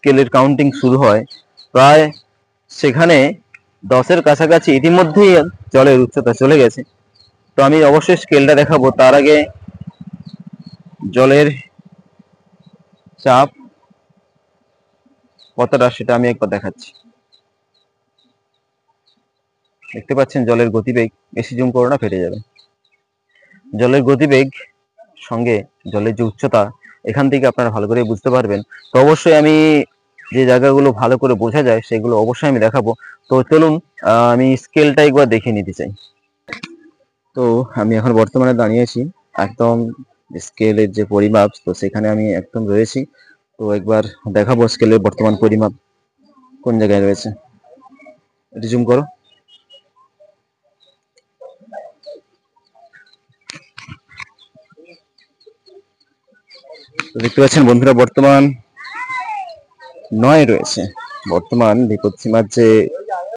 স্কেলের কাউন্টিং শুরু হয়, প্রায় সেখানে 10-এর কাছাকাছি ইতিমধ্যেই জলের উচ্চতা চলে গেছে। তো আমি অবশ্যই স্কেলটা দেখাবো, তার আগে জলের চাপ কতটা সেটা আমি একবার দেখাচ্ছি। দেখতে পাচ্ছেন জলের গতিবেগ, বেশি জুম করো না ফেটে যাবে। জলের গতিবেগ সঙ্গে জলের যে উচ্চতা, এখান থেকে আপনারা ভালো করে বুঝতে পারবেন। তো অবশ্যই আমি যে জায়গাগুলো ভালো করে বোঝা যায় সেগুলো অবশ্যই আমি দেখাবো। তো চলুন আমি স্কেলটা একবার দেখে নিতে চাই। তো আমি এখন বর্তমানে দাঁড়িয়েছি একদম স্কেলের যে পরিমাপ, তো সেখানে আমি একদম রয়েছি। তো একবার দেখাবো স্কেলের বর্তমান পরিমাপ কোন জায়গায় রয়েছে। এটি জুম করো। তো দেখতে পাচ্ছেন বন্ধুরা, বর্তমান 9 রয়েছে। বর্তমান বিপদসীমার যে